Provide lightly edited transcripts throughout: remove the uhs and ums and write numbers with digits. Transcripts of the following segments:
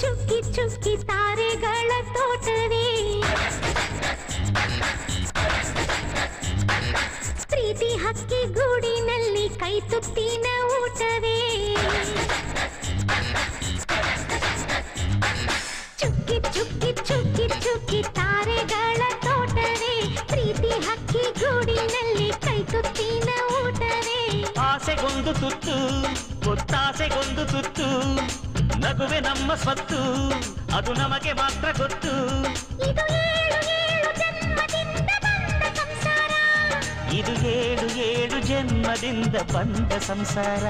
ಚುಕ್ಕಿ ಚುಕ್ಕಿ ತಾರೆಗಳ ತೋಟವೇ ಪ್ರೀತಿ ಹಕ್ಕಿ ಗೂಡಿನಲ್ಲಿ ಕೈ ತುತ್ತಿನ ಊಟವೇ ಚುಕ್ಕಿ ಚುಕ್ಕಿ ಚುಕ್ಕಿ ಚುಕ್ಕಿ ತಾರೆಗಳ ತೋಟವೇ ಪ್ರೀತಿ ಹಕ್ಕಿ ಗೂಡಿನಲ್ಲಿ ಕೈ ತುತ್ತಿನ ಊಟವೇ ಆಸೆಗೊಂದು ತುತ್ತು ಒತ್ತಾಸೆಗೊಂದು ತುತ್ತು ನಗುವೆ ನಮ್ಮ ಸ್ವತ್ತು ಅದು ನಮಗೆ ಮಾತ್ರ ಗೊತ್ತು ಇದು ಏಳು ಏಳು ಜನ್ಮದಿಂದ ಬಂದ ಸಂಸಾರ ಇದು ಏಳು ಏಳು ಜನ್ಮದಿಂದ ಬಂದ ಸಂಸಾರ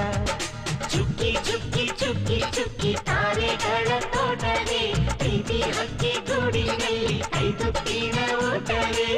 ಚುಕ್ಕಿ ಚುಕ್ಕಿ ಚುಕ್ಕಿ ಚುಕ್ಕಿ ತಾರೆಗಳ ತೋಟವೇ ಪ್ರೀತಿ ಹಕ್ಕಿ ಗೂಡಿನಲ್ಲಿ ಕೈ ತುತ್ತಿನ ಊಟವೇ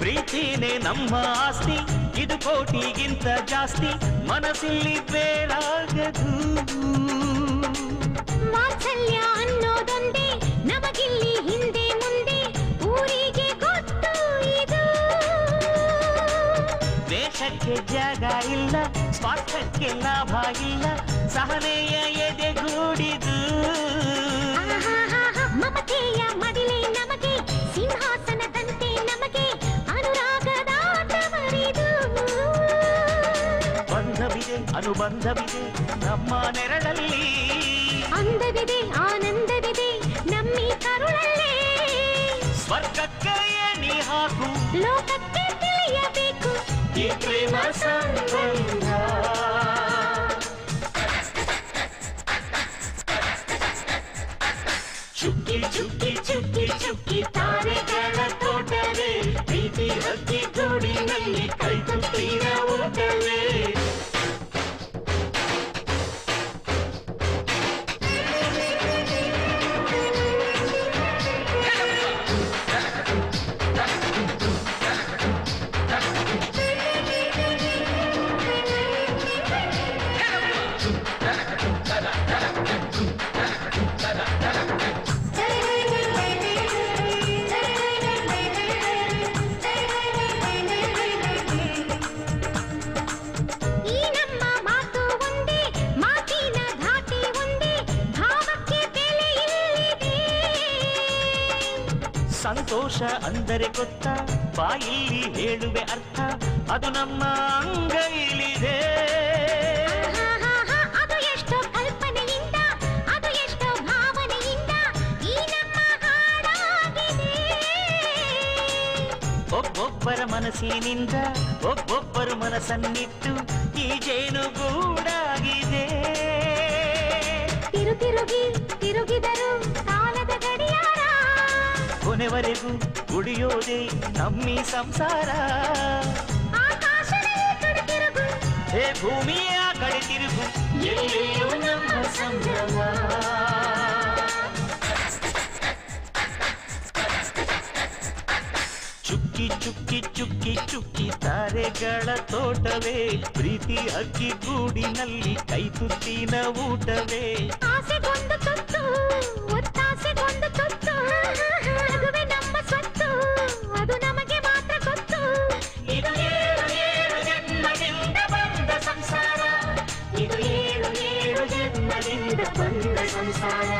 ಪ್ರೀತಿನೇ ನಮ್ಮ ಆಸ್ತಿ ಇದು ಕೋಟಿಗಿಂತ ಜಾಸ್ತಿ ಮನಸ್ಸಿಲ್ಲಿ ಬೇಡಾಗದು ವಾತ್ಸಲ್ಯ ಅನ್ನೋದೊಂದೇ ನಮಗಿಲ್ಲಿ ಹಿಂದೆ ಮುಂದೆ ಊರಿಗೆ ಗೊತ್ತು ಇದು ದೇಶಕ್ಕೆ ಜಾಗ ಇಲ್ಲ ಸ್ವಾರ್ಥಕ್ಕೆ ಲಾಭ ಇಲ್ಲ ಸಹನೆಯ ಎದೆಗೂಡಿದು ಮಮತೆಯ ಮಡಿಲೆ ನಮಗೆ ಸಿಂಹಾಸನದಂತೆ ನಮಗೆ ಅನುರಾಗದಾಟವರಿದು ಬಂಧವಿದೆ ಅನುಬಂಧವಿದೆ ನಮ್ಮ ನೆರಳಲ್ಲಿ ಅಂದವಿದೆ ಆನಂದವಿದೆ ನಮ್ಮಿ ಕರುಳಲ್ಲೇ ಸ್ವರ್ಗಕ್ಕೆ ಎಣಿ ಹಾಕು ಲೋಕಕ್ಕೆ ತಿಳಿಯಬೇಕು ಈ ಪ್ರೇಮ ಸಂಬಂಧ ಚುಕ್ಕಿ ಚುಕ್ಕಿ ಚುಕ್ಕಿ ಚುಕ್ಕಿ ತಾರೆಗಳ ತೋಟವೇ ಪ್ರೀತಿ ಹಕ್ಕಿ ಗೂಡಿನಲ್ಲಿ ಕೈ ತುತ್ತಿನ ಊಟವೇ ಸಂತೋಷ ಅಂದರೆ ಗೊತ್ತಾ ಬಾಯಲ್ಲಿ ಹೇಳುವೆ ಅರ್ಥ ಅದು ನಮ್ಮ ಅಂಗೈಲಿದೆ ಅದು ಎಷ್ಟೋ ಕಲ್ಪನೆಯಿಂದ ಅದು ಎಷ್ಟೋ ಭಾವನೆಯಿಂದ ಈ ನಮ್ಮ ಹಾಡಾಗಿದೆ ಒಬ್ಬೊಬ್ಬರ ಮನಸ್ಸಿನಿಂದ ಒಬ್ಬೊಬ್ಬರು ಮನಸ್ಸನ್ನಿಟ್ಟು ಈ ಜೇನುಗೂಡಾಗಿದೆ ತಿರುಗಿದರು ಕಾಲದ ಗಡಿಯಾರ ಕೊನೆವರೆಗೂ ಉಳಿಯೋದೇ ನಮ್ಮಿ ಸಂಸಾರ ಆಕಾಶದಲ್ಲಿ ಕಡೆ ತಿರುಗು ಹೇ ಭೂಮಿಯ ಕಡೆ ತಿರುಗು ಎಲ್ಲೆಲ್ಲೂ ನಮ್ಮ ಸಂಭ್ರಮ ಚುಕ್ಕಿ ಚುಕ್ಕಿ ಚುಕ್ಕಿ ಚುಕ್ಕಿ ತಾರೆಗಳ ತೋಟವೇ ಪ್ರೀತಿ ಹಕ್ಕಿ ಗೂಡಿನಲ್ಲಿ ಕೈ ತುತ್ತಿನ ಊಟವೇ ಆಸೆಗೊಂದು ತುತ್ತು ಒತ್ತಾಸೆಗೊಂದು ತುತ್ತು ನಗುವೆ ನಮ್ಮ ಸ್ವತ್ತು ಅದು ನಮಗೆ ಮಾತ್ರ ಗೊತ್ತು ಇದು ಏಳು ಏಳು ಜನ್ಮದಿಂದ ಬಂದ ಸಂಸಾರ ಇದು ಏಳು ಏಳು ಜನ್ಮದಿಂದ ಬಂದ ಸಂಸಾರ